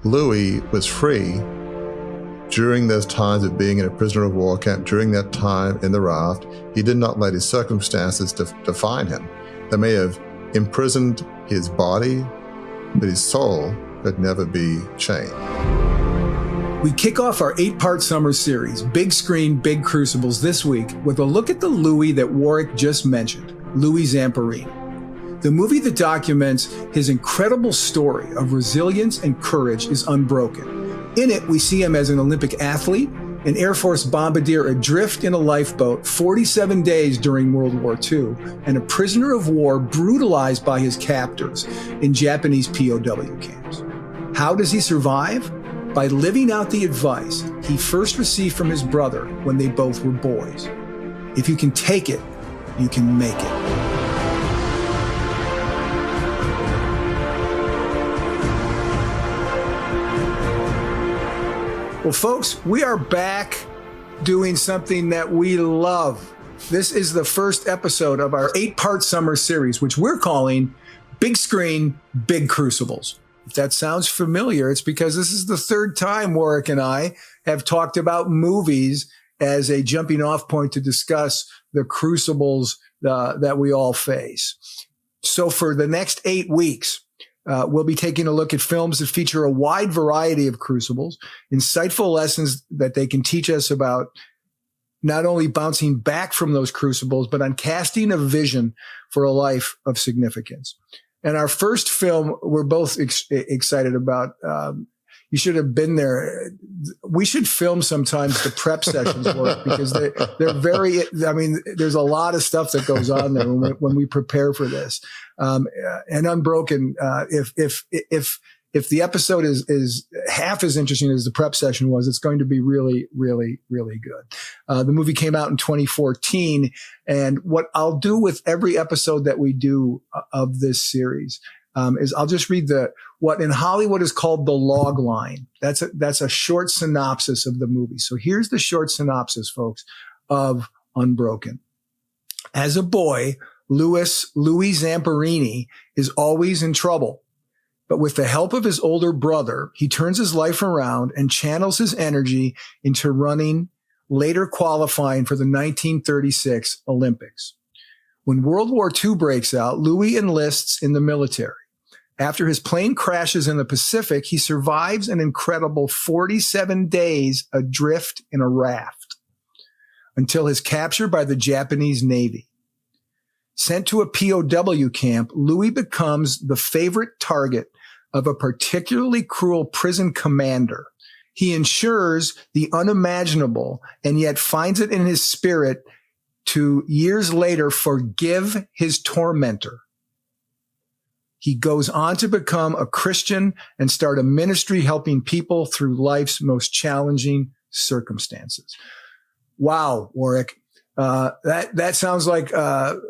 Louie was free during those times of being in a prisoner of war camp, during that time in the raft. He did not let his circumstances define him. They may have imprisoned his body, but his soul could never be chained. We kick off our 8-part summer series, Big Screen, Big Crucibles, this week with a look at the Louie that Warwick just mentioned, Louie Zamperini. The movie that documents his incredible story of resilience and courage is Unbroken. In it, we see him as an Olympic athlete, an Air Force bombardier adrift in a lifeboat 47 days during World War II, and a prisoner of war brutalized by his captors in Japanese POW camps. How does he survive? By living out the advice he first received from his brother when they both were boys. If you can take it, you can make it. Well, folks, we are back doing something that we love. This is the first episode of our 8-part summer series, which we're calling Big Screen, Big Crucibles. If that sounds familiar, it's because this is the third time Warwick and I have talked about movies as a jumping off point to discuss the crucibles that we all face. So for the next 8 weeks, we'll be taking a look at films that feature a wide variety of crucibles, insightful lessons that they can teach us about not only bouncing back from those crucibles, but on casting a vision for a life of significance. And our first film, we're both excited about. You should have been there. We should film sometimes the prep sessions because they're very, I mean, there's a lot of stuff that goes on there when we prepare for this. And Unbroken, if the episode is half as interesting as the prep session was, it's going to be really, really, really good. The movie came out in 2014. And what I'll do with every episode that we do of this series is I'll just read what in Hollywood is called the log line. That's a short synopsis of the movie. So here's the short synopsis, folks, of Unbroken. As a boy, Louie Zamperini is always in trouble. But with the help of his older brother, he turns his life around and channels his energy into running, later qualifying for the 1936 Olympics. When World War II breaks out, Louie enlists in the military. After his plane crashes in the Pacific, he survives an incredible 47 days adrift in a raft until his capture by the Japanese Navy. Sent to a POW camp, Louie becomes the favorite target of a particularly cruel prison commander. He ensures the unimaginable and yet finds it in his spirit to years later forgive his tormentor. He goes on to become a Christian and start a ministry helping people through life's most challenging circumstances. Wow, Warwick. That sounds like a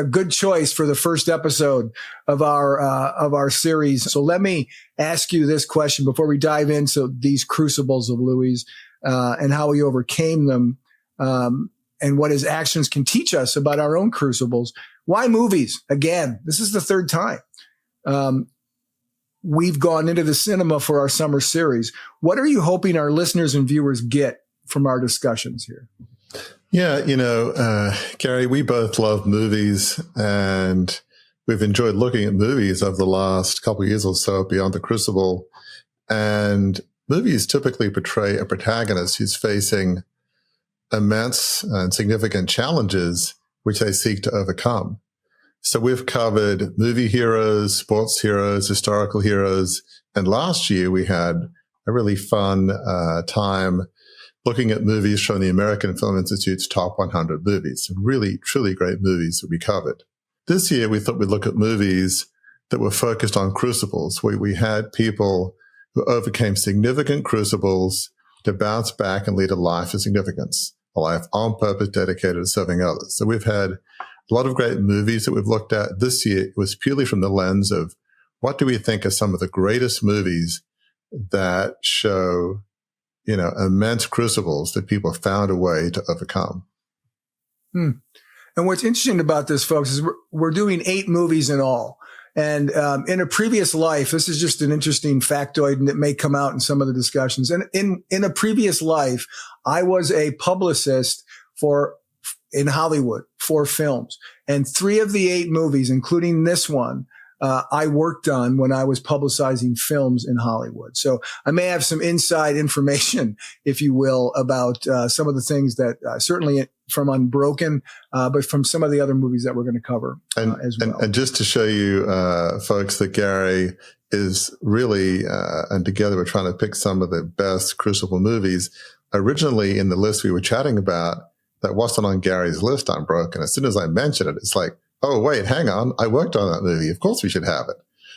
good choice for the first episode of our series. So let me ask you this question before we dive into these crucibles of Louie's, and how he overcame them, and what his actions can teach us about our own crucibles. Why movies? Again, this is the third time. We've gone into the cinema for our summer series. What are you hoping our listeners and viewers get from our discussions here? Yeah, Gary, we both love movies, and we've enjoyed looking at movies over the last couple of years or so beyond the Crucible. And movies typically portray a protagonist who's facing immense and significant challenges which they seek to overcome. So we've covered movie heroes, sports heroes, historical heroes. And last year we had a really fun time looking at movies from the American Film Institute's top 100 movies. Some really, truly great movies that we covered. This year we thought we'd look at movies that were focused on crucibles, where we had people who overcame significant crucibles to bounce back and lead a life of significance, a life on purpose dedicated to serving others. So we've had a lot of great movies that we've looked at. This year it was purely from the lens of what do we think are some of the greatest movies that show, immense crucibles that people found a way to overcome. And what's interesting about this, folks, is we're doing 8 movies in all. And in a previous life, this is just an interesting factoid and it may come out in some of the discussions. And in a previous life, I was a publicist in Hollywood for films. And 3 of the 8 movies, including this one, I worked on when I was publicizing films in Hollywood. So I may have some inside information, if you will, about some of the things that certainly from Unbroken, but from some of the other movies that we're going to cover as well. And just to show you, folks, that Gary is really, and together we're trying to pick some of the best Crucible movies. Originally in the list we were chatting about, that wasn't on Gary's list, Unbroken. As soon as I mentioned it, it's like, oh, wait, hang on. I worked on that movie. Of course we should have it.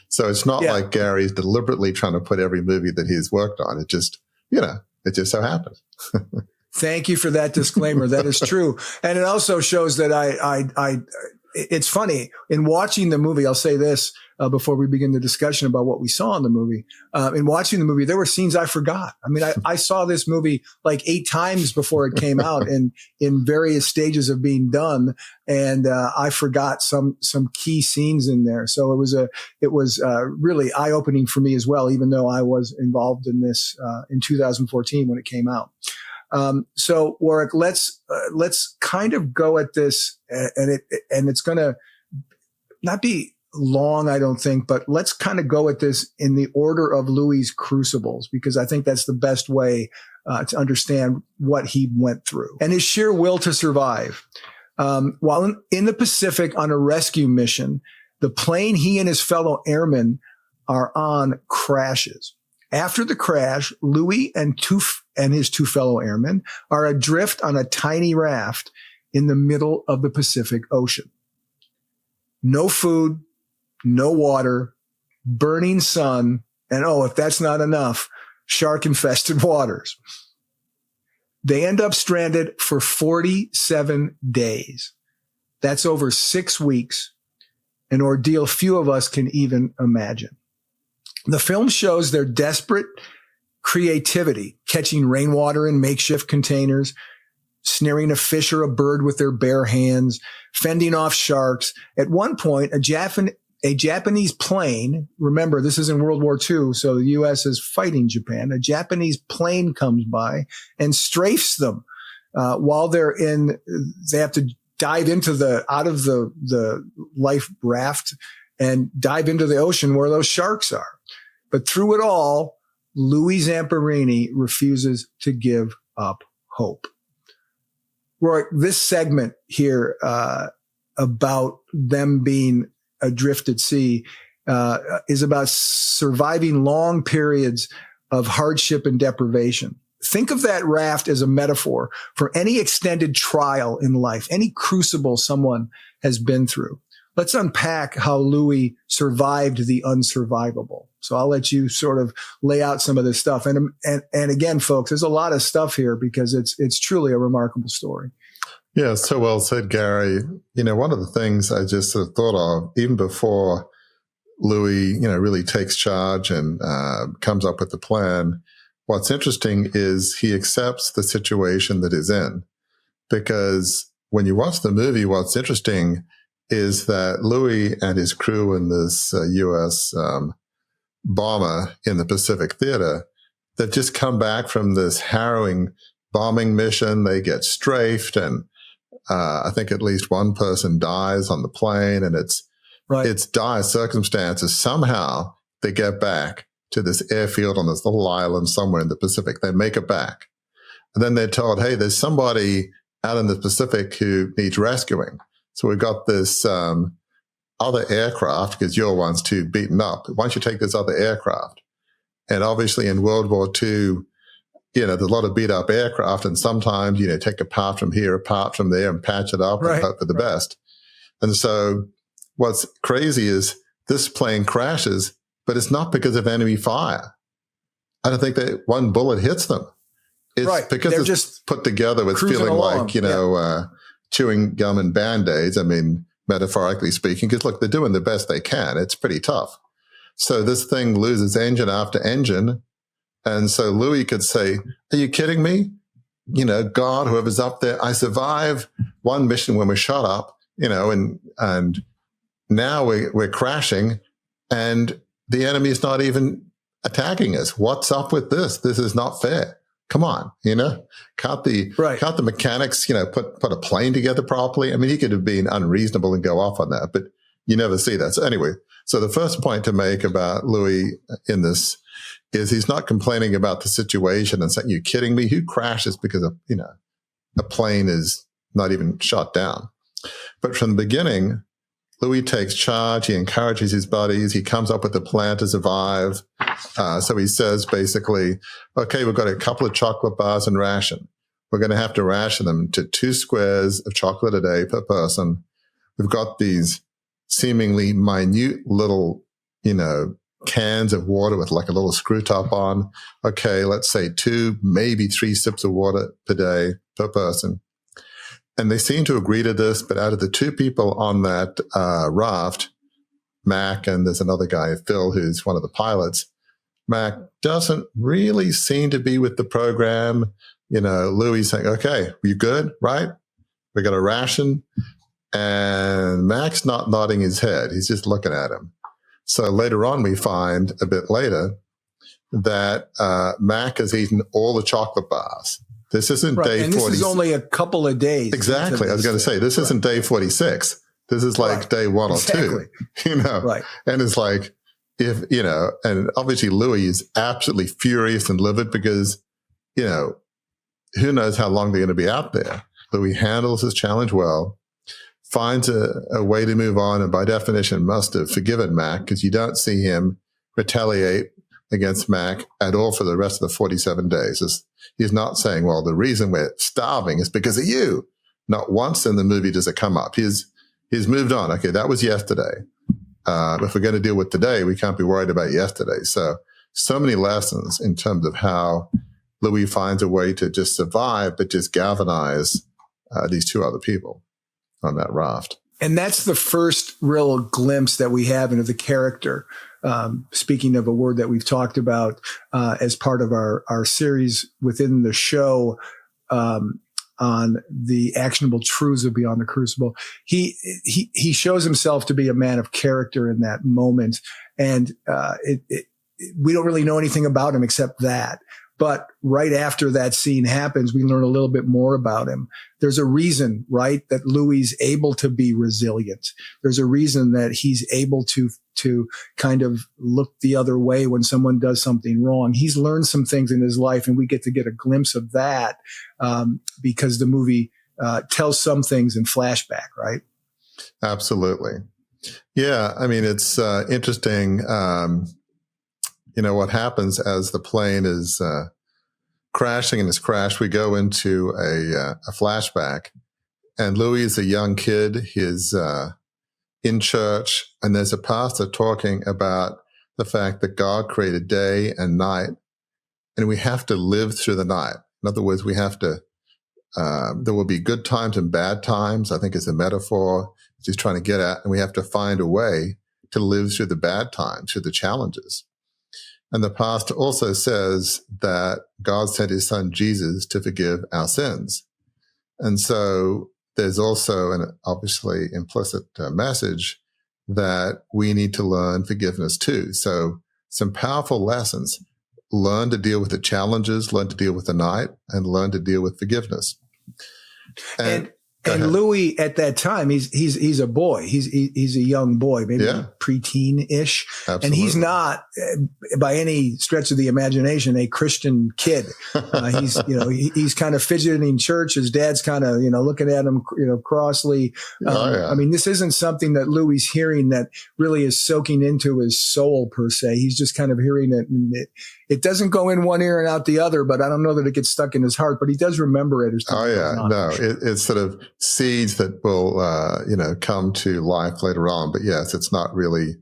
So it's not like Gary's deliberately trying to put every movie that he's worked on. It just, it just so happens. Thank you for that disclaimer. That is true. And it also shows that it's funny in watching the movie. I'll say this before we begin the discussion about what we saw in the movie. In watching the movie, there were scenes I forgot. I mean, I saw this movie like 8 times before it came out in various stages of being done. And, I forgot some key scenes in there. So it was really eye opening for me as well, even though I was involved in this, in 2014 when it came out. So Warwick, let's kind of go at this and it's going to not be long, I don't think, but let's kind of go at this in the order of Louie's Crucibles, because I think that's the best way to understand what he went through and his sheer will to survive. While in the Pacific on a rescue mission, the plane he and his fellow airmen are on crashes. After the crash, Louie and his 2 fellow airmen are adrift on a tiny raft in the middle of the Pacific Ocean. No food, no water, burning sun, and if that's not enough, shark-infested waters. They end up stranded for 47 days. That's over 6 weeks, an ordeal few of us can even imagine. The film shows their desperate creativity, catching rainwater in makeshift containers, snaring a fish or a bird with their bare hands, fending off sharks. At one point, a Japanese plane, remember this is in World War II, so the U.S. is fighting Japan. A Japanese plane comes by and strafes them while they have to dive out of the life raft and dive into the ocean where those sharks are. But through it all, Louie Zamperini refuses to give up hope. Roy, this segment here about them being adrift at sea is about surviving long periods of hardship and deprivation. Think of that raft as a metaphor for any extended trial in life, any crucible someone has been through. Let's unpack how Louie survived the unsurvivable. So I'll let you sort of lay out some of this stuff. And again, folks, there's a lot of stuff here because it's truly a remarkable story. Yeah, so well said, Gary. One of the things I just sort of thought of, even before Louie, really takes charge and comes up with the plan, what's interesting is he accepts the situation that he's in. Because when you watch the movie, what's interesting is that Louie and his crew in this U.S. Bomber in the Pacific Theater that just come back from this harrowing bombing mission. They get strafed, and I think at least one person dies on the plane, and it's dire circumstances. Somehow they get back to this airfield on this little island somewhere in the Pacific. They make it back. And then they're told, hey, there's somebody out in the Pacific who needs rescuing. So we've got this other aircraft, because your one's too beaten up. Why don't you take this other aircraft? And obviously in World War II, there's a lot of beat up aircraft, and sometimes, take a part from here, a part from there, and patch it up and hope for the best. And so what's crazy is this plane crashes, but it's not because of enemy fire. I don't think that one bullet hits them. It's because they're just put together with feeling along. Like, chewing gum and Band-Aids. I mean, metaphorically speaking, because look, they're doing the best they can. It's pretty tough. So this thing loses engine after engine. And so Louie could say, are you kidding me? God, whoever's up there, I survived one mission when we're shot up, and now we're crashing. and the enemy is not even attacking us. What's up with this? This is not fair. Come on, can't the mechanics, put a plane together properly? I mean, he could have been unreasonable and go off on that, but you never see that. So anyway, so the first point to make about Louie in this is he's not complaining about the situation and saying, "You kidding me? Who crashes because a plane is not even shot down?" But from the beginning, Louie takes charge. He encourages his buddies. He comes up with a plan to survive. So he says basically, okay, we've got a couple of chocolate bars and ration. We're going to have to ration them to 2 squares of chocolate a day per person. We've got these seemingly minute little, cans of water with like a little screw top on. Okay, let's say 2, maybe 3 sips of water per day per person. And they seem to agree to this, but out of the 2 people on that raft, Mac and there's another guy, Phil, who's one of the pilots, Mac doesn't really seem to be with the program. Louie saying, okay, you good, right? We got a ration. And Mac's not nodding his head. He's just looking at him. So later on, we find a bit later that Mac has eaten all the chocolate bars. This isn't day 40. And this is only a couple of days. Exactly. I was going to say, this isn't day 46. This is like day 1 or 2, Right. And it's like, and obviously Louie is absolutely furious and livid because, who knows how long they're going to be out there. Louie handles his challenge well, finds a way to move on, and by definition must have forgiven Mac because you don't see him retaliate against Mac at all for the rest of the 47 days. He's not saying, well, the reason we're starving is because of you. Not once in the movie does it come up. He's moved on. Okay, that was yesterday. If we're going to deal with today, we can't be worried about yesterday. So many lessons in terms of how Louie finds a way to just survive, but just galvanize these 2 other people on that raft. And that's the first real glimpse that we have into the character. Speaking of a word that we've talked about as part of our series within the show on the actionable truths of Beyond the Crucible, he shows himself to be a man of character in that moment. And we don't really know anything about him except that. But right after that scene happens, we learn a little bit more about him. There's a reason, right, that Louie's able to be resilient. There's a reason that he's able to kind of look the other way when someone does something wrong. He's learned some things in his life, and we get to get a glimpse of that because the movie tells some things in flashback, right? Absolutely. Yeah, I mean, it's interesting. What happens as the plane is crashing and it's crashed, we go into a flashback, and Louie is a young kid. He's in church, and there's a pastor talking about the fact that God created day and night, and we have to live through the night. In other words, we have to, there will be good times and bad times, I think is a metaphor he's trying to get at, and we have to find a way to live through the bad times, through the challenges. And the pastor also says that God sent his son Jesus to forgive our sins. And so there's also an obviously implicit message that we need to learn forgiveness too. So some powerful lessons. Learn to deal with the challenges, learn to deal with the night, and learn to deal with forgiveness. And Louie at that time, he's a boy. He's a young boy, maybe preteen-ish. Absolutely. And he's not, by any stretch of the imagination, a Christian kid. He's kind of fidgeting in church. His dad's kind of, looking at him, crossly. I mean, this isn't something that Louie's hearing that really is soaking into his soul per se. He's just kind of hearing it, and it doesn't go in one ear and out the other, but I don't know that it gets stuck in his heart, but he does remember it. It's sort of seeds that will, come to life later on. But yes, it's not really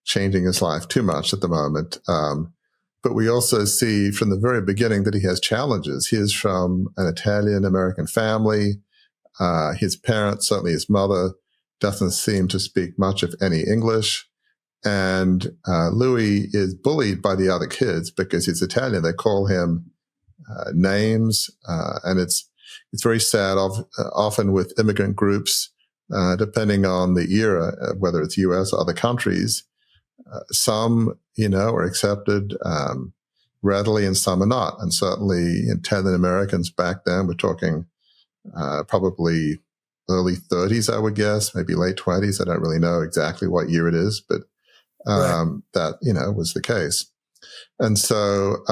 changing his life too much at the moment. But we also see from the very beginning that he has challenges. He is from an Italian-American family. His parents, certainly his mother, doesn't seem to speak much of any English. And Louie is bullied by the other kids because he's Italian. They call him names, and it's very sad. Often with immigrant groups, depending on the era, whether it's U.S. or other countries, Some, are accepted readily and some are not. And certainly Italian Americans back then, we're talking probably early 30s, I would guess, maybe late 20s. I don't really know exactly what year it is, but that, was the case. And so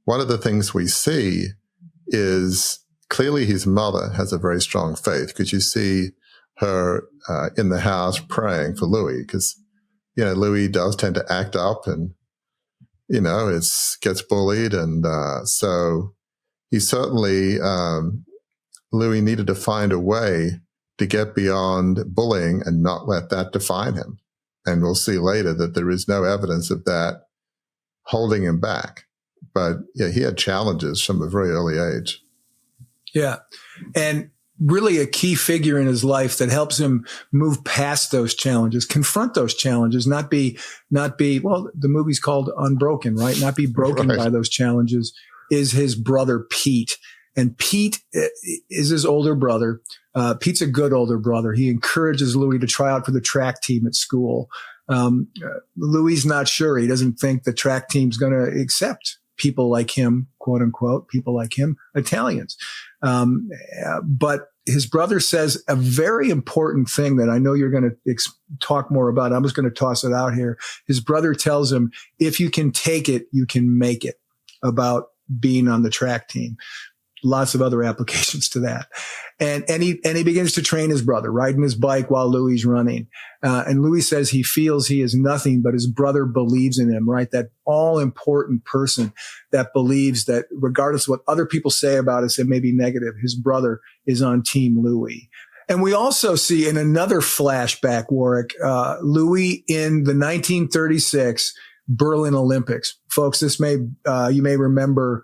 one of the things we see is clearly his mother has a very strong faith, because you see her in the house praying for Louie, because, Louie does tend to act up and, gets bullied. And so he certainly, Louie needed to find a way to get beyond bullying and not let that define him. And we'll see later that there is no evidence of that holding him back. But yeah, he had challenges from a very early age. Yeah. And really a key figure in his life that helps him move past those challenges, confront those challenges, not be, well, the movie's called Unbroken, right? Not be broken by those challenges, is his brother, Pete. And Pete is his older brother. Pete's a good older brother. He encourages Louie to try out for the track team at school. Louie's not sure. He doesn't think the track team's going to accept people like him, quote unquote, people like him, Italians. But his brother says a very important thing that I know you're going to talk more about. I'm just going to toss it out here. His brother tells him, if you can take it, you can make it, about being on the track team. Lots of other applications to that. And he begins to train his brother, riding his bike while Louie's running. And Louie says he feels he is nothing, but his brother believes in him, right? That all important person that believes that regardless of what other people say about us, it may be negative, his brother is on Team Louie. And we also see in another flashback, Warwick, Louie in the 1936 Berlin Olympics. Folks, you may remember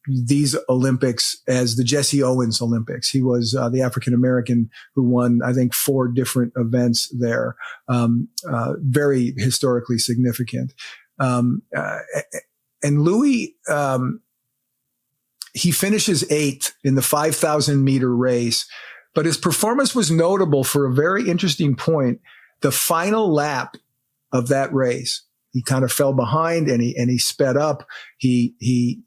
these Olympics as the Jesse Owens Olympics. He was the African-American who won, I think, 4 different events there. Very historically significant. And Louie, he finishes 8th in the 5,000 meter race, but his performance was notable for a very interesting point. The final lap of that race, he kind of fell behind and he sped up. He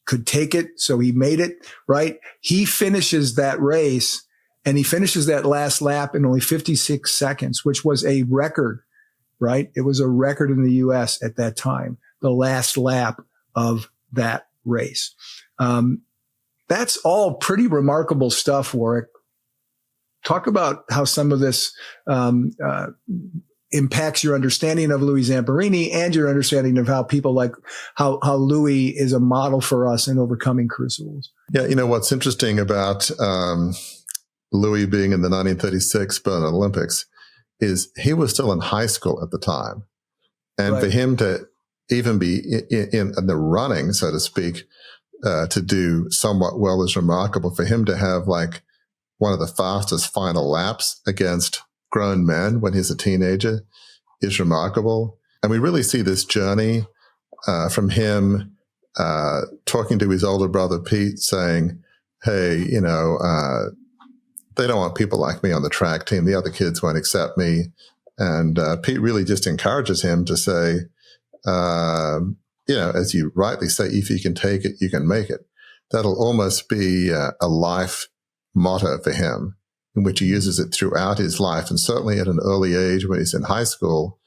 could take it, so he made it, right? He finishes that race, and he finishes that last lap in only 56 seconds, which was a record, right? It was a record in the U.S. at that time, the last lap of that race. That's all pretty remarkable stuff, Warwick. Talk about how some of this impacts your understanding of Louie Zamperini and your understanding of how people like how Louie is a model for us in overcoming crucibles. Yeah, what's interesting about Louie being in the 1936 Berlin Olympics is he was still in high school at the time. And for him to even be in the running, so to speak, to do somewhat well is remarkable. For him to have like one of the fastest final laps against grown men when he's a teenager is remarkable. And we really see this journey from him talking to his older brother, Pete, saying, hey, they don't want people like me on the track team. The other kids won't accept me. And Pete really just encourages him to say, as you rightly say, if you can take it, you can make it. That'll almost be a life motto for him, in which he uses it throughout his life. And certainly at an early age, when he's in high school,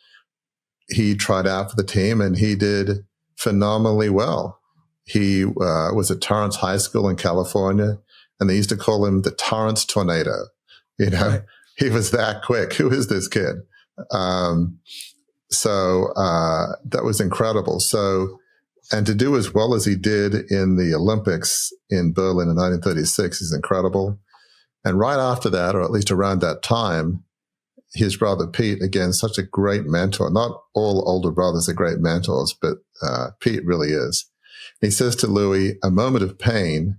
he tried out for the team and he did phenomenally well. He was at Torrance High School in California, and they used to call him the Torrance Tornado. Right. He was that quick. Who is this kid? So that was incredible. So, and to do as well as he did in the Olympics in Berlin in 1936 is incredible. And right after that, or at least around that time, his brother Pete, again, such a great mentor. Not all older brothers are great mentors, but Pete really is. He says to Louie, a moment of pain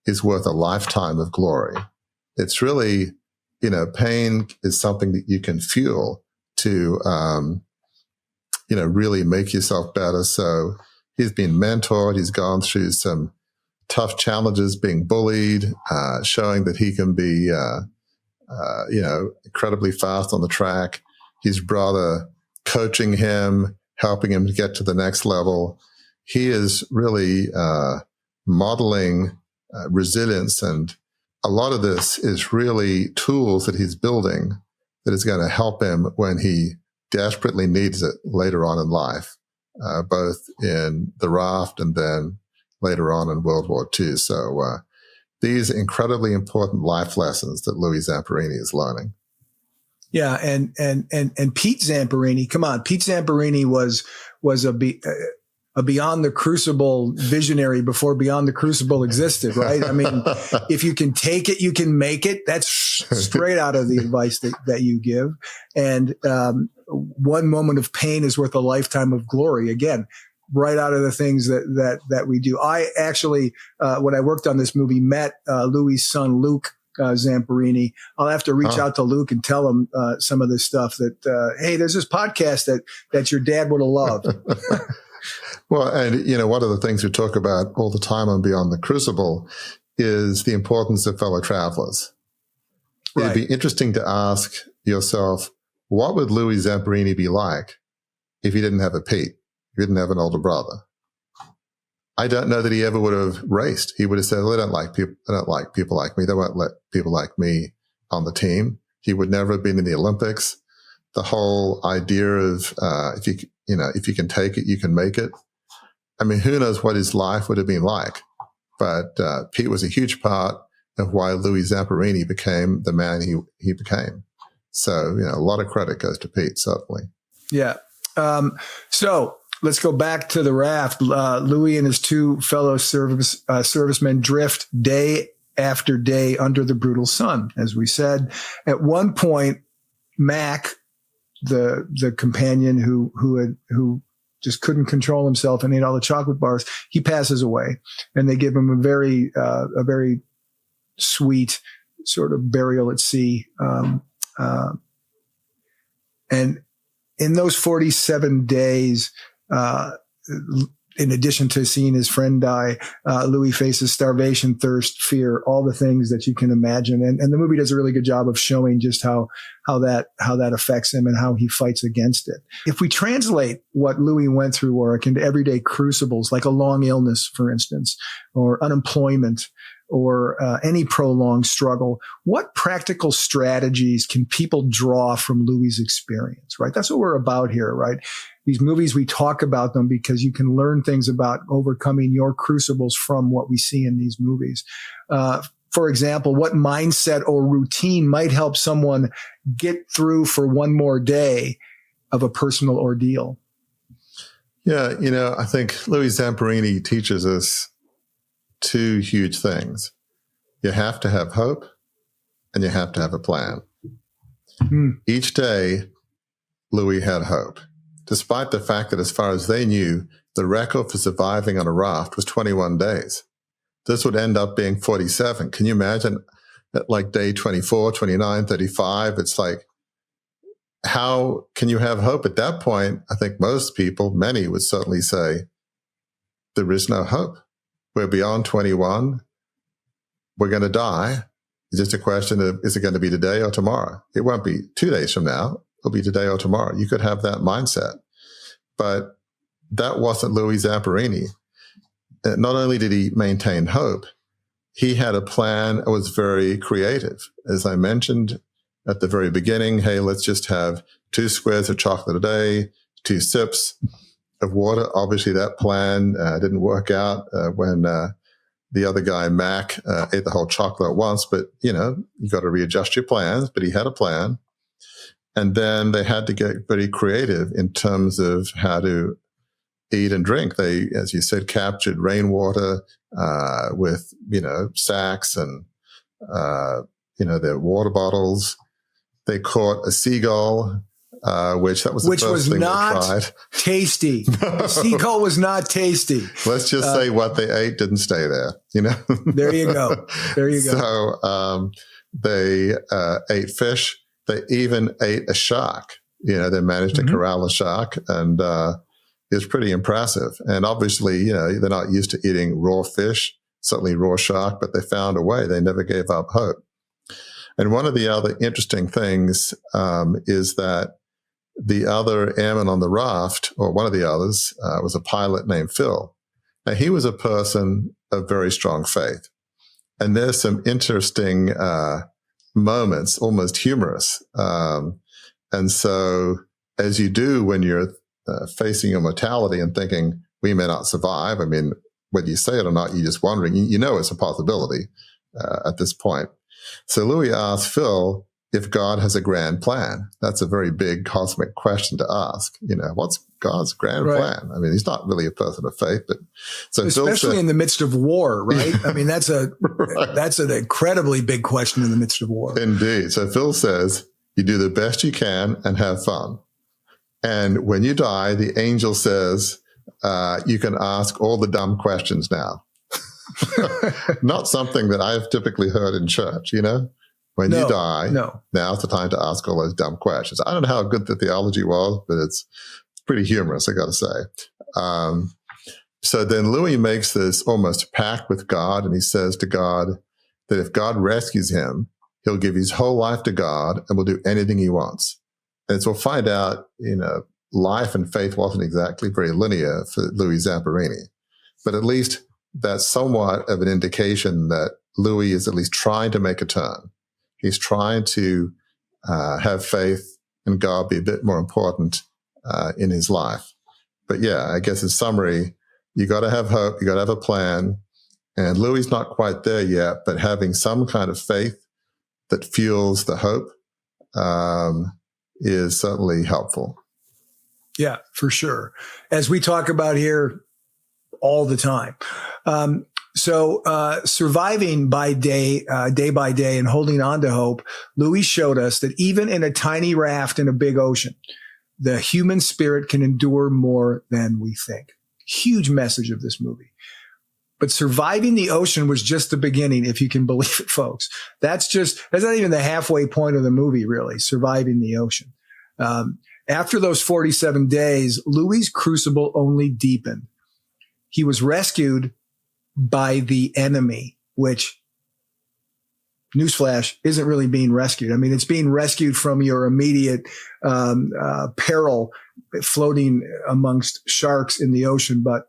is worth a lifetime of glory. It's really, pain is something that you can fuel to, really make yourself better. So he's been mentored. He's gone through some tough challenges, being bullied, showing that he can be, incredibly fast on the track. His brother coaching him, helping him to get to the next level. He is really modeling resilience, and a lot of this is really tools that he's building that is going to help him when he desperately needs it later on in life, both in the raft and then later on in World War II. So these incredibly important life lessons that Louie Zamperini is learning. Yeah, and Pete Zamperini, come on, Pete Zamperini was a Beyond the Crucible visionary before Beyond the Crucible existed, right? I mean, if you can take it, you can make it. That's straight out of the advice that you give. And one moment of pain is worth a lifetime of glory. Again, right out of the things that we do. I actually, when I worked on this movie, met Louis' son, Luke Zamperini. I'll have to reach out to Luke and tell him some of this stuff that, hey, there's this podcast that your dad would have loved. Well, and, one of the things we talk about all the time on Beyond the Crucible is the importance of fellow travelers. Right. It'd be interesting to ask yourself, what would Louie Zamperini be like if he didn't have a Pete, if he didn't have an older brother? I don't know that he ever would have raced. He would have said, well, I don't like people like me. They won't let people like me on the team. He would never have been in the Olympics. The whole idea of, if you can take it, you can make it. I mean, who knows what his life would have been like? But Pete was a huge part of why Louie Zamperini became the man he became. So, a lot of credit goes to Pete, certainly. Yeah. So let's go back to the raft. Louie and his two fellow servicemen drift day after day under the brutal sun. As we said, at one point, Mac, the companion who just couldn't control himself and ate all the chocolate bars, he passes away, and they give him a very sweet sort of burial at sea. And in those 47 days, in addition to seeing his friend die, Louis faces starvation, thirst, fear, all the things that you can imagine. And the movie does a really good job of showing just how that affects him and how he fights against it. If we translate what Louis went through, Warwick, into everyday crucibles, like a long illness, for instance, or unemployment, or any prolonged struggle, what practical strategies can people draw from Louis' experience, right? That's what we're about here, right? These movies, we talk about them because you can learn things about overcoming your crucibles from what we see in these movies. For example, what mindset or routine might help someone get through for one more day of a personal ordeal? Yeah, I think Louie Zamperini teaches us two huge things. You have to have hope, and you have to have a plan. Each day, Louis had hope, despite the fact that, as far as they knew, the record for surviving on a raft was 21 days. This would end up being 47. Can you imagine at like day 24, 29, 35? It's like, how can you have hope at that point? I think most people, many would certainly say, there is no hope. We're beyond 21. We're going to die. It's just a question of, is it going to be today or tomorrow? It won't be 2 days from now. It'll be today or tomorrow. You could have that mindset. But that wasn't Louie Zamperini. Not only did he maintain hope, he had a plan that was very creative. As I mentioned at the very beginning, hey, let's just have 2 squares of chocolate a day, 2 sips of water. Obviously, that plan didn't work out when the other guy, Mac, ate the whole chocolate at once. But, you got to readjust your plans. But he had a plan. And then they had to get very creative in terms of how to eat and drink. They, as you said, captured rainwater with, sacks and, their water bottles. They caught a seagull, which was the first thing they tried. Tasty. No. The seagull was not tasty. Let's just say what they ate didn't stay there, There you go. So they ate fish. They even ate a shark. They managed to corral a shark, and it was pretty impressive. And obviously, they're not used to eating raw fish, certainly raw shark, but they found a way. They never gave up hope. And one of the other interesting things is that the other airman on the raft, or one of the others, was a pilot named Phil. Now, he was a person of very strong faith. And there's some interesting moments, almost humorous. And so, as you do when you're facing your mortality and thinking, we may not survive, I mean, whether you say it or not, you're just wondering, you know it's a possibility at this point. So Louie asked Phil if God has a grand plan. That's a very big cosmic question to ask. You know, what's God's grand plan? I mean, he's not really a person of faith, but so especially in the midst of war, right? I mean, that's right. That's an incredibly big question in the midst of war. Indeed. So Phil says, you do the best you can and have fun. And when you die, the angel says, you can ask all the dumb questions now. Not something that I've typically heard in church, you know? When you die, now's the time to ask all those dumb questions. I don't know how good the theology was, but it's pretty humorous, I got to say. So then Louie makes this almost pact with God, and he says to God that if God rescues him, he'll give his whole life to God and will do anything he wants. And so we'll find out, you know, life and faith wasn't exactly very linear for Louie Zamperini, but at least that's somewhat of an indication that Louie is at least trying to make a turn. He's trying to have faith and God be a bit more important in his life. But yeah, I guess in summary, you got to have hope, you got to have a plan. And Louie's not quite there yet, but having some kind of faith that fuels the hope is certainly helpful. Yeah, for sure. As we talk about here all the time. So surviving by day by day and holding on to hope, Louie showed us that even in a tiny raft in a big ocean, the human spirit can endure more than we think. Huge message of this movie. But surviving the ocean was just the beginning, if you can believe it, folks. That's not even the halfway point of the movie, really, surviving the ocean. After those 47 days, Louie's crucible only deepened. He was rescued by the enemy, which, newsflash, isn't really being rescued. I mean, it's being rescued from your immediate peril, floating amongst sharks in the ocean, but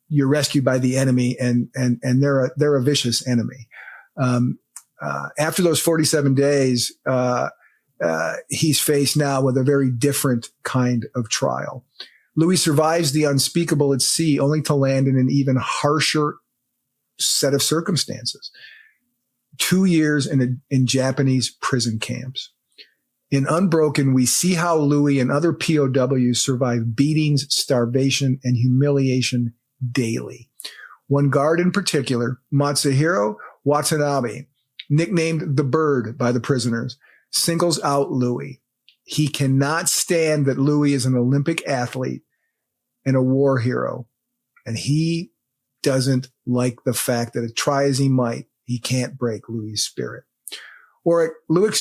you're rescued by the enemy, and they're a vicious enemy. After those 47 days, he's faced now with a very different kind of trial. Louie survives the unspeakable at sea, only to land in an even harsher set of circumstances. 2 years in Japanese prison camps. In Unbroken, we see how Louie and other POWs survive beatings, starvation, and humiliation daily. One guard in particular, Matsuhiro Watanabe, nicknamed the Bird by the prisoners, singles out Louie. He cannot stand that Louie is an Olympic athlete and a war hero, and he doesn't like the fact that, try as he might, he can't break Louie's spirit. Or Louie's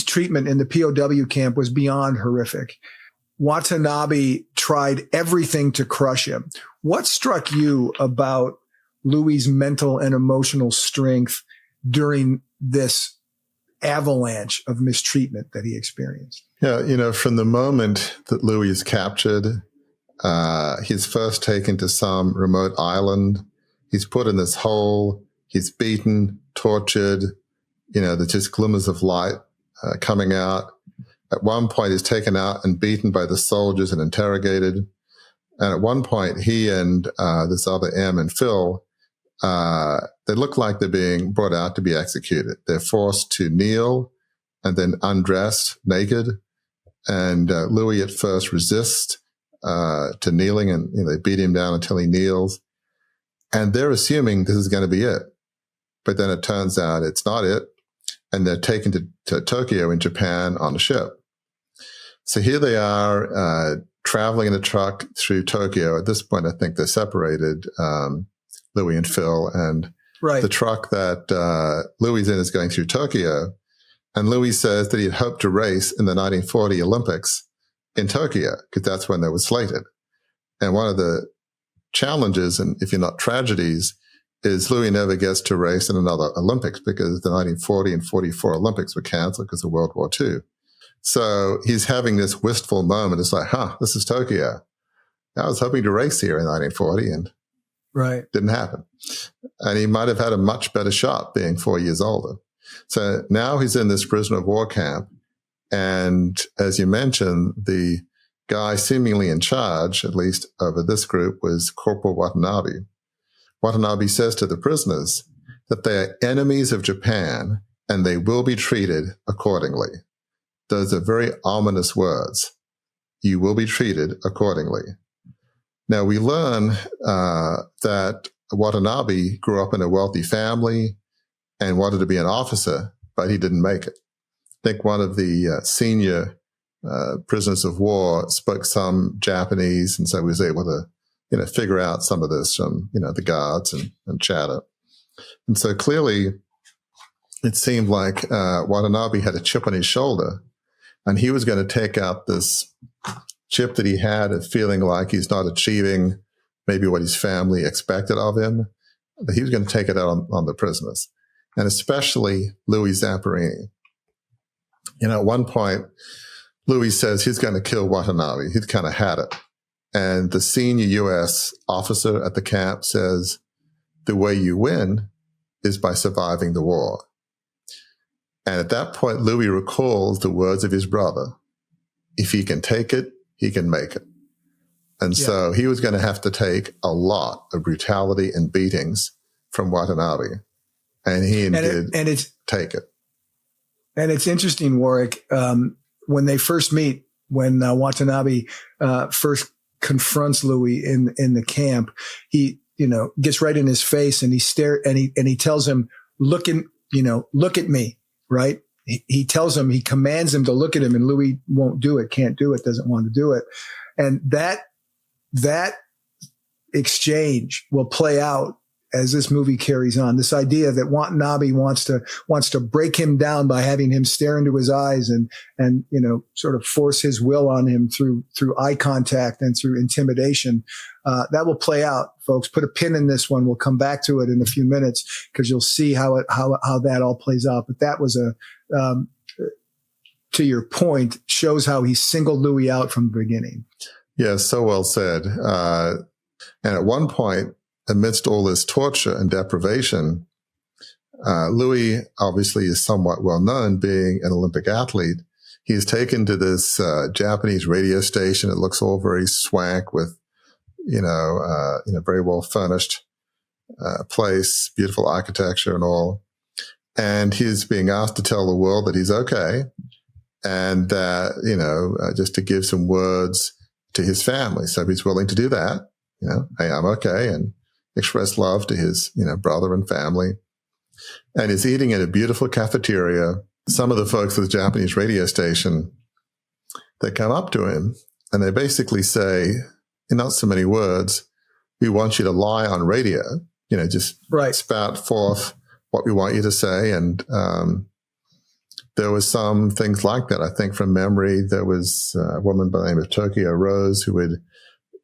treatment in the POW camp was beyond horrific. Watanabe tried everything to crush him. What struck you about Louie's mental and emotional strength during this avalanche of mistreatment that he experienced? Yeah, you know, from the moment that Louie is captured, he's first taken to some remote island. He's put in this hole. He's beaten, tortured. You know, there's just glimmers of light coming out. At one point, he's taken out and beaten by the soldiers and interrogated. And at one point, he and this other airman, Phil, they look like they're being brought out to be executed. They're forced to kneel and then undressed naked. And Louie at first resists to kneeling, and they beat him down until he kneels. And they're assuming this is going to be it. But then it turns out it's not it. And they're taken to Tokyo in Japan on a ship. So here they are traveling in a truck through Tokyo. At this point, I think they're separated, Louie and Phil. And the truck that Louie's in is going through Tokyo. And Louie says that he had hoped to race in the 1940 Olympics in Tokyo, because that's when they were slated. And one of the challenges, and if you're not tragedies, is Louie never gets to race in another Olympics because the 1940 and 44 Olympics were canceled because of World War II. So he's having this wistful moment. It's like, this is Tokyo. I was hoping to race here in 1940 and didn't happen. And he might have had a much better shot being 4 years older. So now he's in this prisoner of war camp. And as you mentioned, the guy seemingly in charge, at least over this group, was Corporal Watanabe. Watanabe says to the prisoners that they are enemies of Japan and they will be treated accordingly. Those are very ominous words. You will be treated accordingly. Now, we learn that Watanabe grew up in a wealthy family and wanted to be an officer, but he didn't make it. I think one of the senior prisoners of war spoke some Japanese, and so he was able to, figure out some of this from, the guards and chatter. And so clearly it seemed like Watanabe had a chip on his shoulder, and he was going to take out this chip that he had of feeling like he's not achieving maybe what his family expected of him. But he was going to take it out on the prisoners, and especially Louie Zamperini. At one point, Louie says he's going to kill Watanabe. He'd kind of had it. And the senior U.S. officer at the camp says, the way you win is by surviving the war. And at that point, Louie recalls the words of his brother. If he can take it, he can make it. And so he was going to have to take a lot of brutality and beatings from Watanabe. And he did take it. And it's interesting, Warwick, when they first meet, when Watanabe first confronts Louie in the camp, he, gets right in his face and he tells him, look at me, right? He tells him, he commands him to look at him, and Louie won't do it, can't do it, doesn't want to do it. And that exchange will play out as this movie carries on. This idea that Watanabe wants to break him down by having him stare into his eyes and sort of force his will on him through eye contact and through intimidation. That will play out, folks. Put a pin in this one. We'll come back to it in a few minutes because you'll see how that all plays out. But that was to your point, shows how he singled Louie out from the beginning. Yeah, so well said. And at one point, amidst all this torture and deprivation, Louie obviously is somewhat well known, being an Olympic athlete. He is taken to this Japanese radio station. It looks all very swank with, very well furnished place, beautiful architecture and all. And he's being asked to tell the world that he's okay, and that just to give some words to his family. So he's willing to do that. Hey, I'm okay, and express love to his, brother and family. And he's eating in a beautiful cafeteria. Some of the folks at the Japanese radio station, they come up to him and they basically say, in not so many words, we want you to lie on radio, just spout forth what we want you to say. And there was some things like that. I think from memory, there was a woman by the name of Tokyo Rose who would,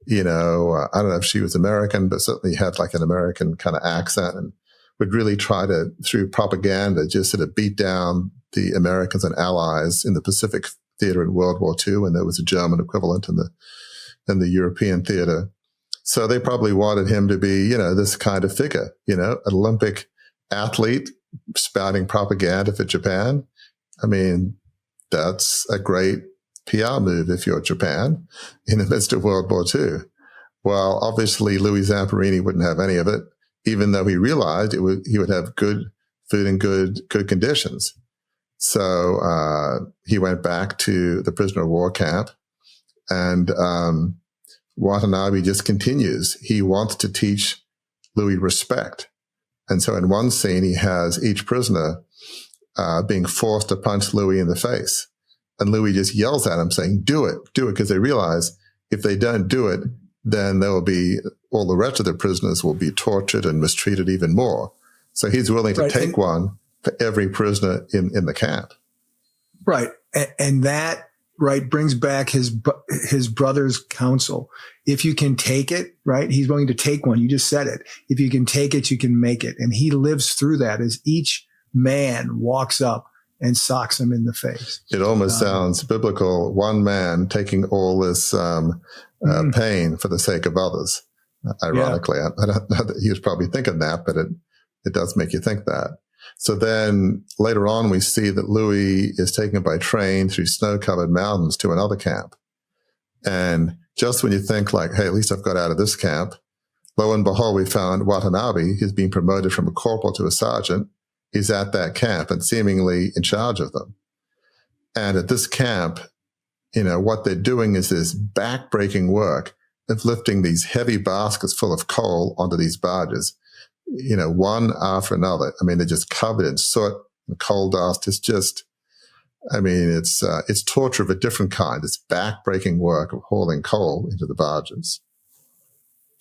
I don't know if she was American, but certainly had like an American kind of accent and would really try to, through propaganda, just sort of beat down the Americans and allies in the Pacific theater in World War II. And there was a German equivalent in the European theater. So they probably wanted him to be, this kind of figure, an Olympic athlete spouting propaganda for Japan. I mean, that's a great PR move if you're Japan in the midst of World War II. Well, obviously, Louie Zamperini wouldn't have any of it, even though he realized he would have good food and good conditions. So he went back to the prisoner of war camp, and Watanabe just continues. He wants to teach Louie respect. And so in one scene, he has each prisoner being forced to punch Louie in the face. And Louie just yells at him saying, do it, because they realize if they don't do it, then there will be, all the rest of the prisoners will be tortured and mistreated even more. So he's willing to take one for every prisoner in the camp. Right. And that, brings back his brother's counsel. If you can take it, he's willing to take one. You just said it. If you can take it, you can make it. And he lives through that as each man walks up and socks him in the face. It almost sounds biblical. One man taking all this pain for the sake of others. Ironically, I don't know that he was probably thinking that, but it does make you think that. So then later on, we see that Louie is taken by train through snow-covered mountains to another camp. And just when you think like, hey, at least I've got out of this camp, lo and behold, we found Watanabe, who's been promoted from a corporal to a sergeant. He's at that camp and seemingly in charge of them. And at this camp, what they're doing is this back-breaking work of lifting these heavy baskets full of coal onto these barges, one after another. I mean, they're just covered in soot and coal dust. It's just, it's torture of a different kind. It's back-breaking work of hauling coal into the barges.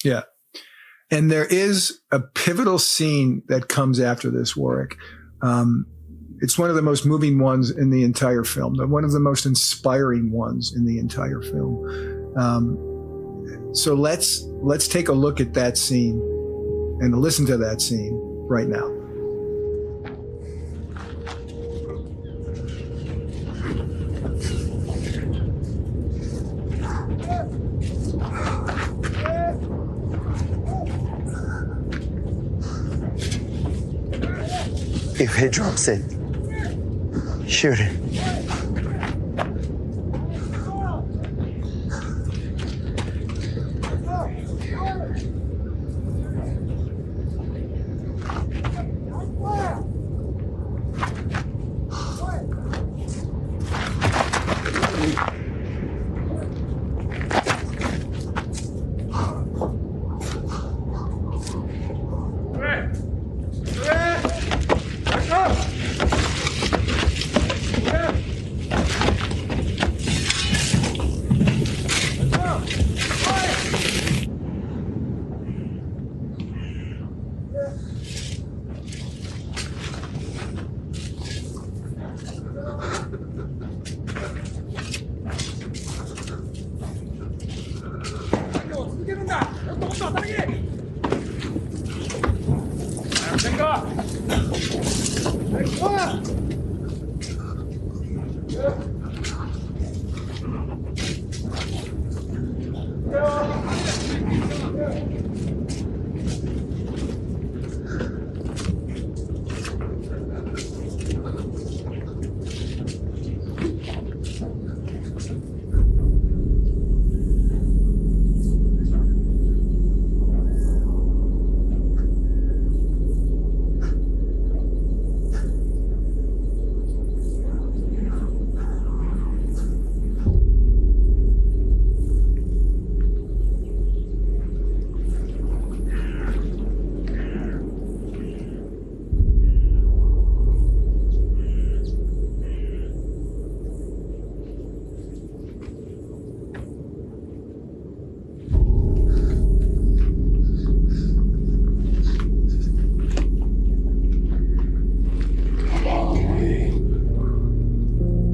Yeah. And there is a pivotal scene that comes after this, Warwick. It's one of the most moving ones in the entire film, one of the most inspiring ones in the entire film. So let's take a look at that scene and listen to that scene right now. If he drops it, shoot it.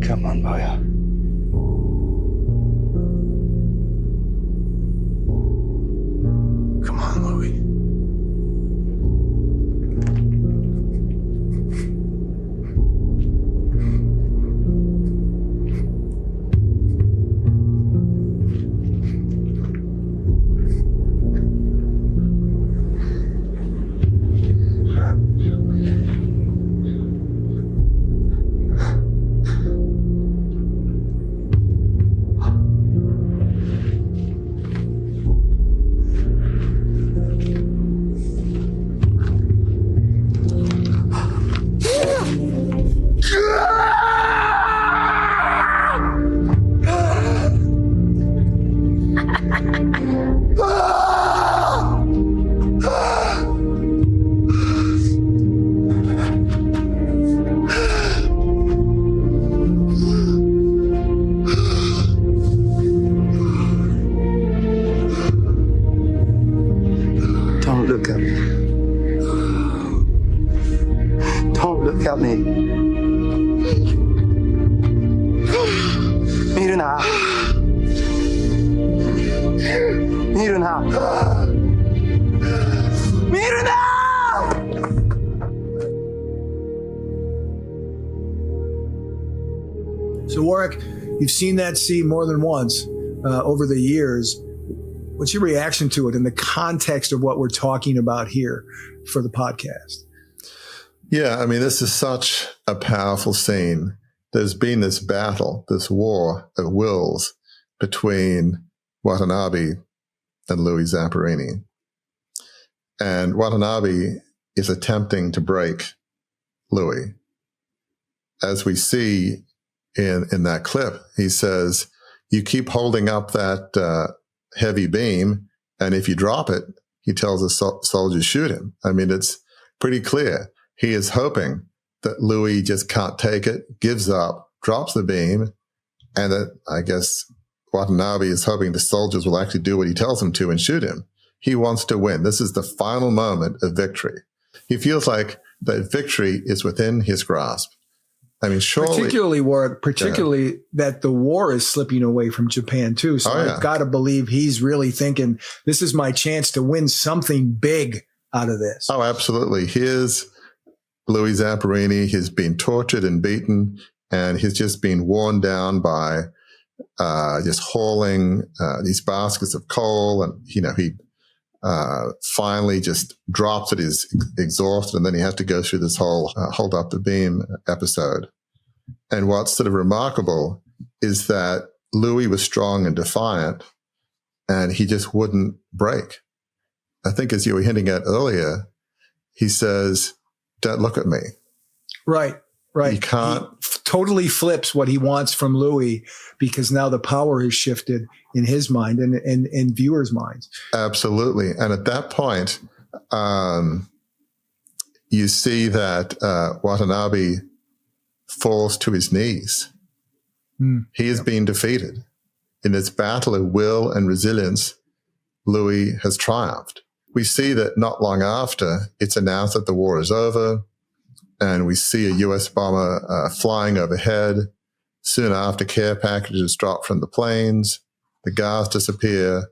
Come on, Boya. Come on, Louie. Don't look at me. Don't look at me. Miruna. Miruna. Miruna! You've seen that scene more than once over the years. What's your reaction to it in the context of what we're talking about here for the podcast? Yeah, I mean, this is such a powerful scene. There's been this battle, this war of wills between Watanabe and Louie Zamperini. And Watanabe is attempting to break Louie. As we see in that clip, he says, you keep holding up that heavy beam, and if you drop it, he tells the soldiers, shoot him. I mean, it's pretty clear. He is hoping that Louie just can't take it, gives up, drops the beam, and that, I guess, Watanabe is hoping the soldiers will actually do what he tells them to and shoot him. He wants to win. This is the final moment of victory. He feels like that victory is within his grasp. I mean, surely... Particularly that the war is slipping away from Japan, too. So I've got to believe he's really thinking, this is my chance to win something big out of this. Oh, absolutely. Here's Louie Zamperini. He's been tortured and beaten, and he's just been worn down by just hauling these baskets of coal. And, he finally just drops it. He's exhausted, and then he has to go through this whole hold up the beam episode. And what's sort of remarkable is that Louie was strong and defiant, and he just wouldn't break. I think, as you were hinting at earlier, he says, don't look at me. Right. You can't. He totally flips what he wants from Louie, because now the power has shifted in his mind and in viewers' minds. Absolutely. And at that point, you see that Watanabe falls to his knees. He has been defeated. In this battle of will and resilience, Louie has triumphed. We see that not long after, it's announced that the war is over, and we see a U.S. bomber flying overhead. Soon after, care packages drop from the planes. The guards disappear.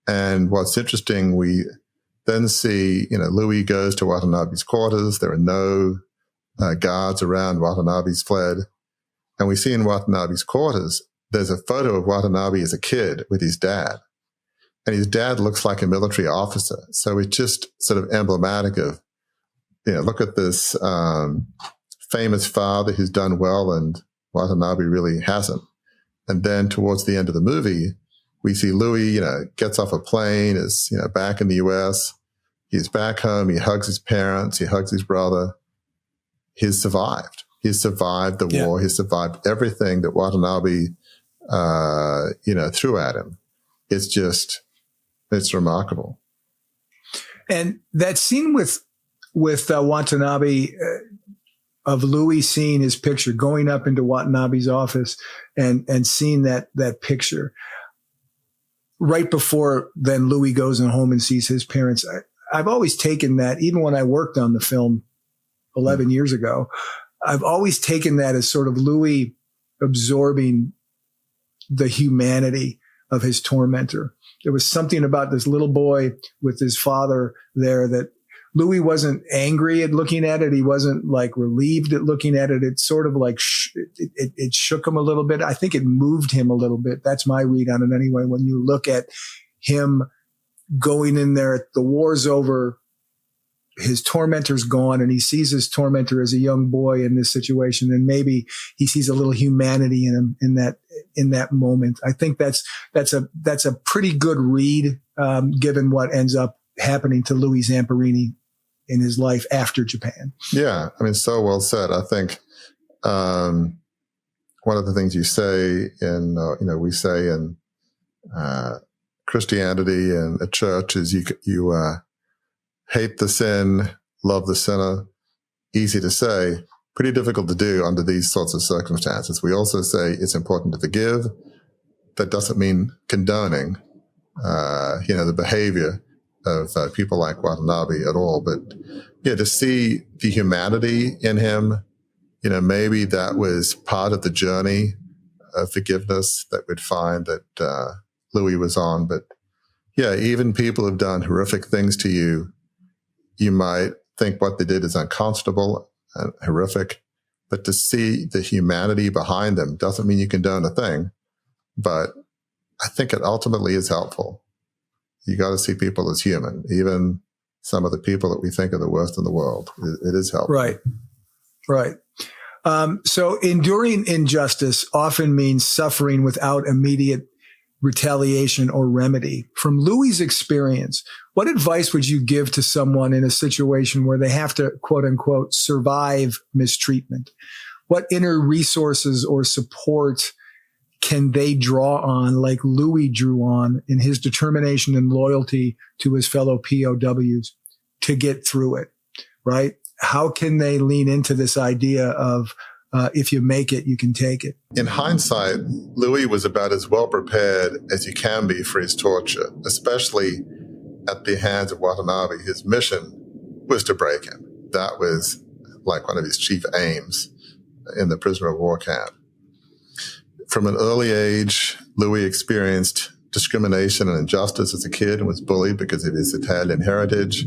And what's interesting, we then see, Louie goes to Watanabe's quarters. There are no guards around. Watanabe's fled. And we see in Watanabe's quarters, there's a photo of Watanabe as a kid with his dad. And his dad looks like a military officer. So it's just sort of emblematic of, look at this famous father who's done well, and Watanabe really hasn't. And then towards the end of the movie, we see Louie, gets off a plane, is, back in the U.S. He's back home. He hugs his parents. He hugs his brother. He's survived. He's survived the war. He's survived everything that Watanabe, threw at him. It's remarkable. And that scene with Watanabe, of Louie seeing his picture, going up into Watanabe's office and seeing that picture right before then Louie goes home and sees his parents. I've always taken that, even when I worked on the film 11 years ago, I've always taken that as sort of Louie absorbing the humanity of his tormentor. There was something about this little boy with his father there that Louie wasn't angry at looking at it. He wasn't like relieved at looking at it. It's sort of like it shook him a little bit. I think it moved him a little bit. That's my read on it anyway. When you look at him going in there, the war's over, his tormentor's gone, and he sees his tormentor as a young boy in this situation, and maybe he sees a little humanity in him in that moment. I think that's a pretty good read, given what ends up happening to Louie Zamperini in his life after Japan. Yeah, I mean, so well said. I think one of the things you say we say in Christianity and a church is you hate the sin, love the sinner. Easy to say, pretty difficult to do under these sorts of circumstances. We also say it's important to forgive. That doesn't mean condoning, the behavior of people like Watanabe at all. But to see the humanity in him, maybe that was part of the journey of forgiveness that we'd find that Louie was on. But even people who've done horrific things to you, you might think what they did is unconscionable and horrific. but to see the humanity behind them doesn't mean you condone a thing, but I think it ultimately is helpful. You got to see people as human, even some of the people that we think are the worst in the world. It is helpful. Right. Right. So enduring injustice often means suffering without immediate retaliation or remedy. From Louie's experience, what advice would you give to someone in a situation where they have to, quote unquote, survive mistreatment? What inner resources or support can they draw on, like Louie drew on in his determination and loyalty to his fellow POWs to get through it, right? How can they lean into this idea of if you make it, you can take it? In hindsight, Louie was about as well prepared as you can be for his torture, especially at the hands of Watanabe. His mission was to break him. That was like one of his chief aims in the prisoner of war camp. From an early age, Louie experienced discrimination and injustice as a kid and was bullied because of his Italian heritage.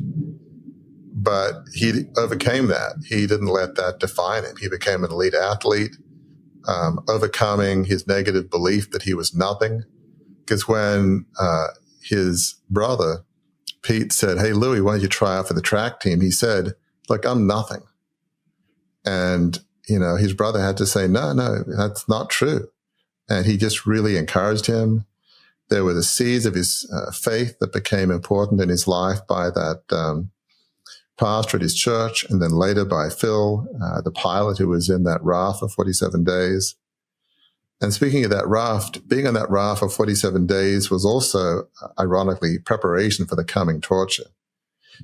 But he overcame that. He didn't let that define him. He became an elite athlete, overcoming his negative belief that he was nothing. Because when his brother, Pete, said, "Hey, Louie, why don't you try out for the track team?" He said, "Look, I'm nothing." And, his brother had to say, no, that's not true. And he just really encouraged him. There were the seeds of his faith that became important in his life by that pastor at his church, and then later by Phil, the pilot who was in that raft for 47 days. And speaking of that raft, being on that raft for 47 days was also, ironically, preparation for the coming torture.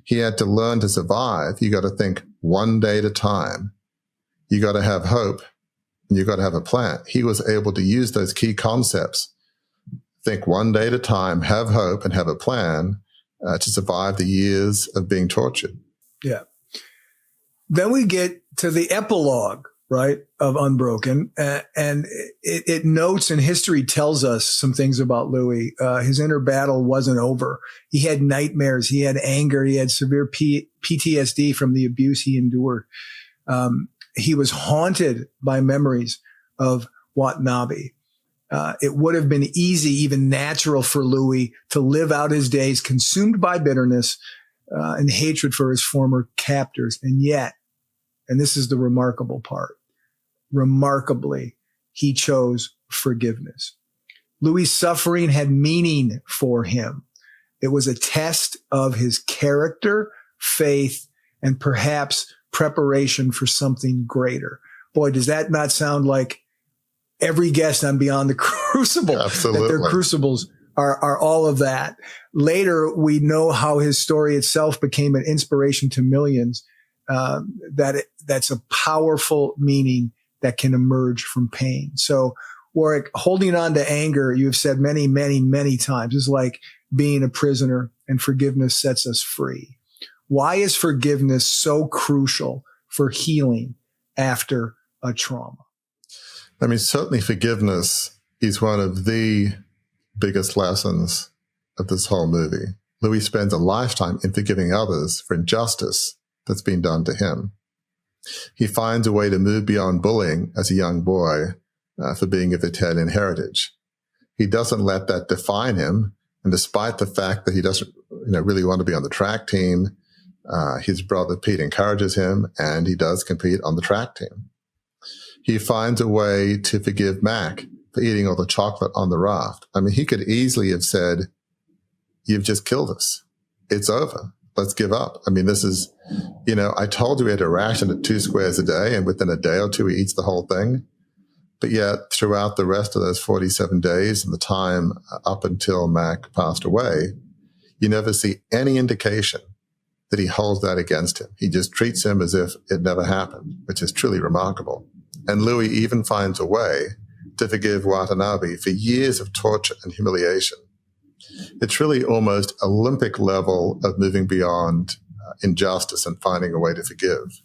He had to learn to survive. You got to think one day at a time. You got to have hope. And you got to have a plan. He was able to use those key concepts. Think one day at a time, have hope, and have a plan to survive the years of being tortured. Yeah. Then we get to the epilogue, right, of Unbroken. And it notes, and history tells us some things about Louie. His inner battle wasn't over. He had nightmares. He had anger. He had severe PTSD from the abuse he endured. He was haunted by memories of Watanabe. It would have been easy, even natural for Louie to live out his days consumed by bitterness and hatred for his former captors. And yet, and this is the remarkable part, remarkably, he chose forgiveness. Louie's suffering had meaning for him. It was a test of his character, faith, and perhaps preparation for something greater. Boy, does that not sound like every guest on Beyond the Crucible? Absolutely. That their crucibles are all of that. Later, we know how his story itself became an inspiration to millions. That's a powerful meaning that can emerge from pain. So, Warwick, holding on to anger, you've said many, many, many times, is like being a prisoner, and forgiveness sets us free. Why is forgiveness so crucial for healing after a trauma? I mean, certainly forgiveness is one of the biggest lessons of this whole movie. Louie spends a lifetime in forgiving others for injustice that's been done to him. He finds a way to move beyond bullying as a young boy for being of Italian heritage. He doesn't let that define him. And despite the fact that he doesn't really want to be on the track team, his brother Pete encourages him, and he does compete on the track team. He finds a way to forgive Mac for eating all the chocolate on the raft. I mean, he could easily have said, "You've just killed us. It's over. Let's give up." I mean, this is, I told you he had to ration at 2 squares a day, and within a day or two, he eats the whole thing. But yet, throughout the rest of those 47 days and the time up until Mac passed away, you never see any indication that he holds that against him. He just treats him as if it never happened, which is truly remarkable. And Louie even finds a way to forgive Watanabe for years of torture and humiliation. It's really almost Olympic level of moving beyond injustice and finding a way to forgive.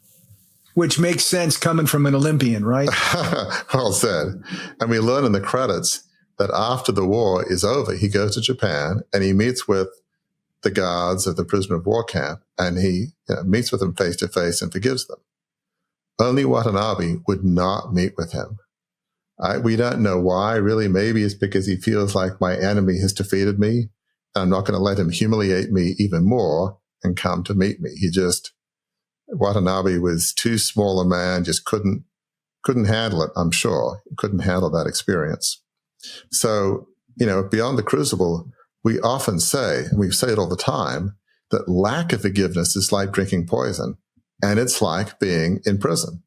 Which makes sense coming from an Olympian, right? Well said. And we learn in the credits that after the war is over, he goes to Japan and he meets with the guards of the prisoner of war camp, and he meets with them face to face and forgives them. only Watanabe would not meet with him. We don't know why, really. Maybe it's because he feels like my enemy has defeated me. And I'm not going to let him humiliate me even more and come to meet me. Watanabe was too small a man, just couldn't handle it, I'm sure. Couldn't handle that experience. So, beyond the Crucible, we often say, and we say it all the time, that lack of forgiveness is like drinking poison, and it's like being in prison.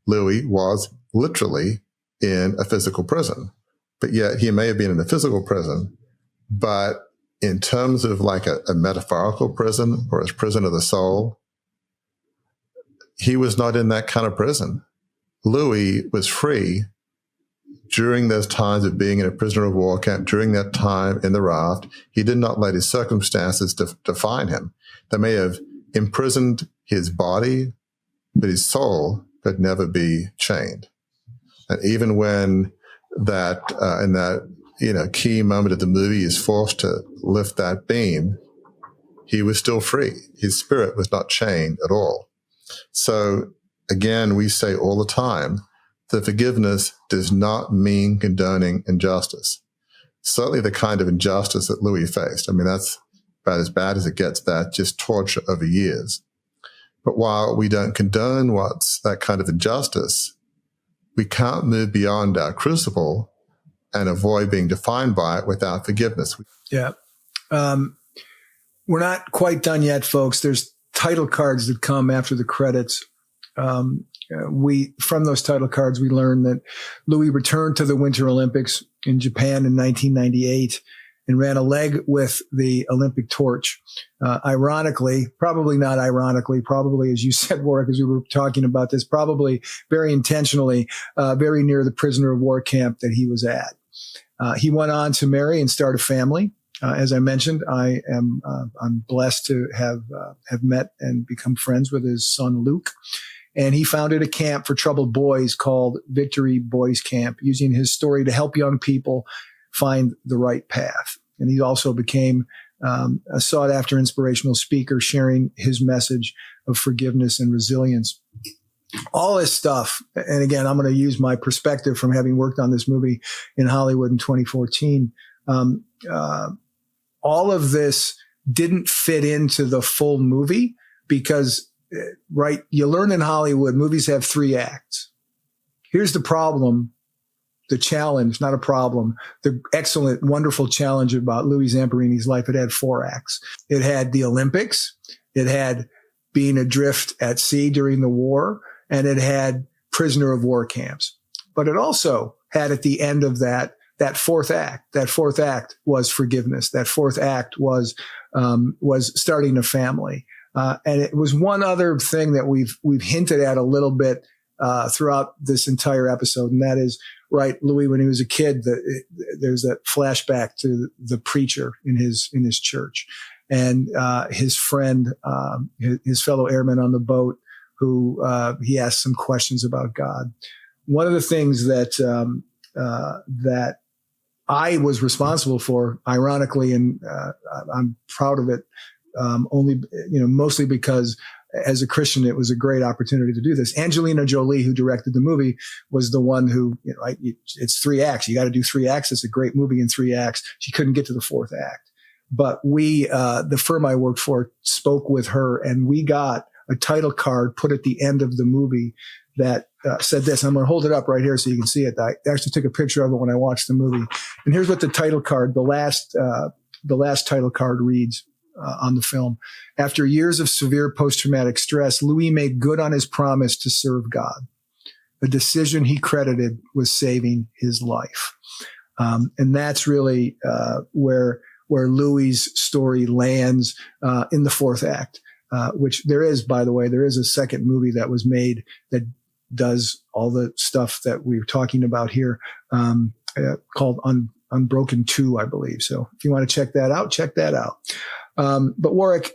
Louie was literally in a physical prison, but yet he may have been in a physical prison, but in terms of like a metaphorical prison or a prison of the soul, he was not in that kind of prison. Louie was free during those times of being in a prisoner of war camp, during that time in the raft. He did not let his circumstances define him. They may have imprisoned his body, but his soul could never be chained. And even when in that key moment of the movie is forced to lift that beam, he was still free. His spirit was not chained at all. So again, we say all the time that forgiveness does not mean condoning injustice. Certainly the kind of injustice that Louie faced. I mean, that's about as bad as it gets, that just torture over years. But while we don't condone what's that kind of injustice, we can't move beyond our crucible and avoid being defined by it without forgiveness. Yeah. We're not quite done yet, folks. There's title cards that come after the credits. From those title cards, we learn that Louie returned to the Winter Olympics in Japan in 1998 and ran a leg with the Olympic torch. Ironically, probably not ironically, probably, as you said, Warwick, as we were talking about this, probably very intentionally, very near the prisoner of war camp that he was at. He went on to marry and start a family. As I mentioned, I'm blessed to have met and become friends with his son, Luke. And he founded a camp for troubled boys called Victory Boys Camp, using his story to help young people find the right path. And he also became a sought-after inspirational speaker, sharing his message of forgiveness and resilience. All this stuff, and again, I'm going to use my perspective from having worked on this movie in Hollywood in 2014. All of this didn't fit into the full movie because, right, you learn in Hollywood, movies have 3 acts. Here's the problem. The challenge, not a problem. The excellent, wonderful challenge about Louie Zamperini's life. It had 4 acts. It had the Olympics. It had being adrift at sea during the war. And it had prisoner of war camps. But it also had at the end of that 4th act. That 4th act was forgiveness. That 4th act was starting a family. And it was one other thing that we've hinted at a little bit throughout this entire episode, and that is, right, Louie, when he was a kid, there's that flashback to the preacher in his church, and his friend, his fellow airman on the boat, who he asked some questions about God. One of the things that I was responsible for, ironically, and I'm proud of it, mostly because as a Christian, it was a great opportunity to do this. Angelina Jolie, who directed the movie, was the one who, it's 3 acts. You got to do 3 acts. It's a great movie in 3 acts. She couldn't get to the 4th act. But we, the firm I worked for, spoke with her, and we got a title card put at the end of the movie that said this. I'm going to hold it up right here so you can see it. I actually took a picture of it when I watched the movie. And here's what the title card, the last title card reads on the film. After years of severe post-traumatic stress, Louie made good on his promise to serve God, a decision he credited with saving his life. And that's really where Louie's story lands in the 4th act, which there is, by the way, there is a second movie that was made that does all the stuff that we're talking about here, called Unbroken 2, I believe. So if you want to check that out, check that out. But Warwick,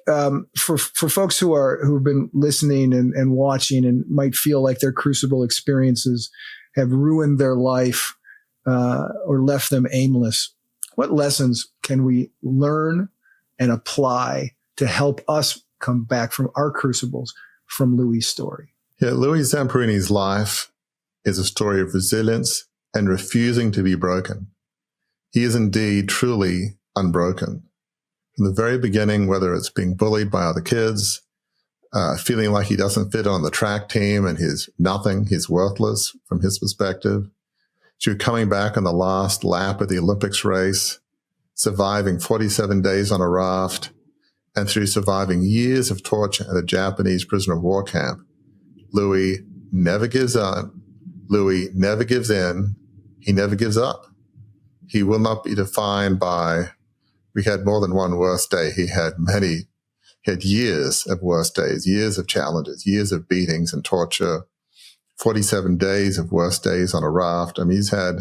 for folks who've been listening and watching and might feel like their Crucible experiences have ruined their life, or left them aimless, what lessons can we learn and apply to help us come back from our crucibles from Louie's story? Yeah, Louie Zamperini's life is a story of resilience and refusing to be broken. He is indeed truly unbroken. From the very beginning, whether it's being bullied by other kids, feeling like he doesn't fit on the track team and he's nothing, he's worthless from his perspective, to coming back on the last lap of the Olympics race, surviving 47 days on a raft, and through surviving years of torture at a Japanese prisoner of war camp. Louie never gives up. Louie never gives in. He never gives up. He will not be defined by, we had more than one worst day. He had years of worst days, years of challenges, years of beatings and torture, 47 days of worst days on a raft. I mean, he's had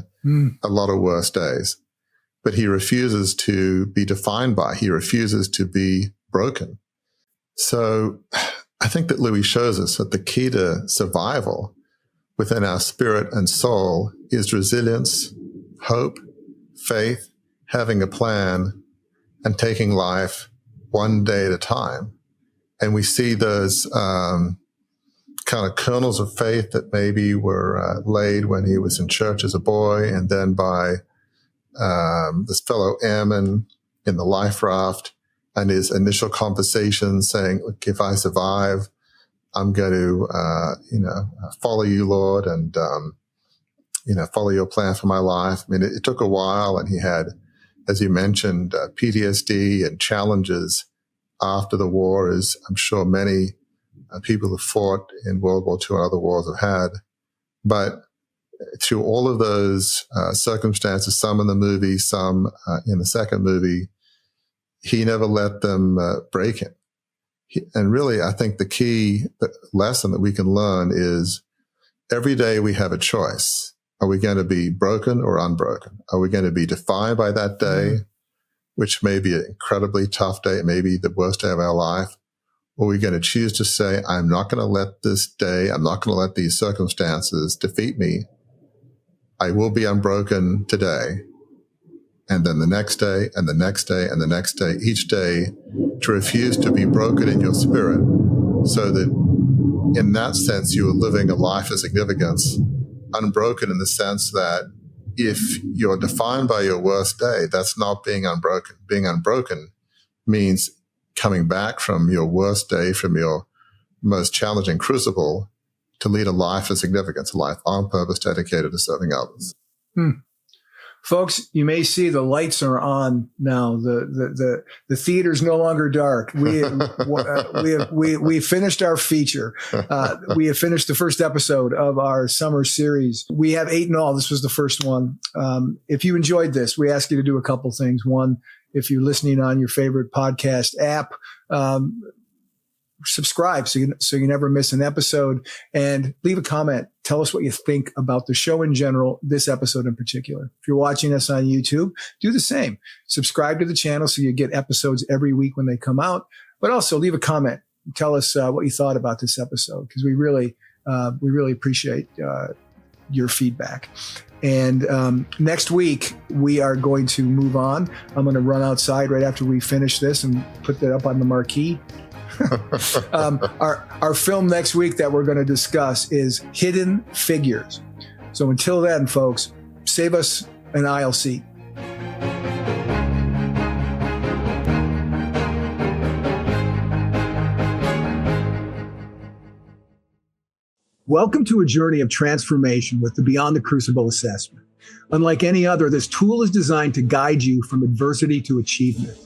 a lot of worst days, but he refuses to be defined by, he refuses to be broken. So I think that Louie shows us that the key to survival within our spirit and soul is resilience, hope, faith, having a plan, and taking life one day at a time. And we see those kind of kernels of faith that maybe were laid when he was in church as a boy, and then by this fellow airman in the life raft, and his initial conversation saying, look, if I survive, I'm going to, follow you, Lord, and, follow your plan for my life. I mean, it took a while, and he had, as you mentioned, PTSD and challenges after the war, as I'm sure many people who fought in World War II and other wars have had. But through all of those circumstances, some in the movie, some in the second movie, he never let them break him. And really, I think the key lesson that we can learn is every day we have a choice. Are we going to be broken or unbroken? Are we going to be defined by that day, which may be an incredibly tough day, it may be the worst day of our life? Or are we going to choose to say, I'm not going to let this day, I'm not going to let these circumstances defeat me. I will be unbroken today. And then the next day, and the next day, and the next day, each day, to refuse to be broken in your spirit, so that in that sense, you are living a life of significance, unbroken in the sense that if you're defined by your worst day, that's not being unbroken. Being unbroken means coming back from your worst day, from your most challenging crucible, to lead a life of significance, a life on purpose dedicated to serving others. Folks, you may see the lights are on now. The theater's no longer dark. We finished our feature. We have finished the first episode of our summer series. We have 8 in all. This was the first one. If you enjoyed this, we ask you to do a couple things. One, if you're listening on your favorite podcast app, subscribe so you never miss an episode, and leave a comment. Tell us what you think about the show in general, this episode in particular. If you're watching us on YouTube, do the same. Subscribe to the channel so you get episodes every week when they come out, but also leave a comment. Tell us what you thought about this episode, because we really appreciate your feedback. And next week, we are going to move on. I'm going to run outside right after we finish this and put that up on the marquee. Our film next week that we're going to discuss is Hidden Figures. So until then, folks, save us an aisle seat. Welcome to a journey of transformation with the Beyond the Crucible assessment. Unlike any other, this tool is designed to guide you from adversity to achievement.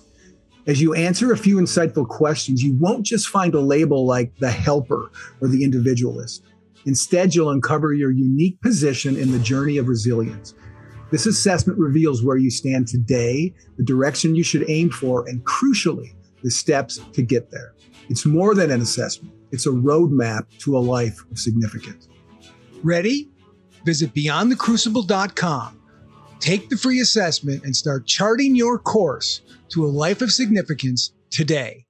As you answer a few insightful questions, you won't just find a label like the helper or the individualist. Instead, you'll uncover your unique position in the journey of resilience. This assessment reveals where you stand today, the direction you should aim for, and crucially, the steps to get there. It's more than an assessment. It's a roadmap to a life of significance. Ready? Visit beyondthecrucible.com. Take the free assessment and start charting your course to a life of significance today.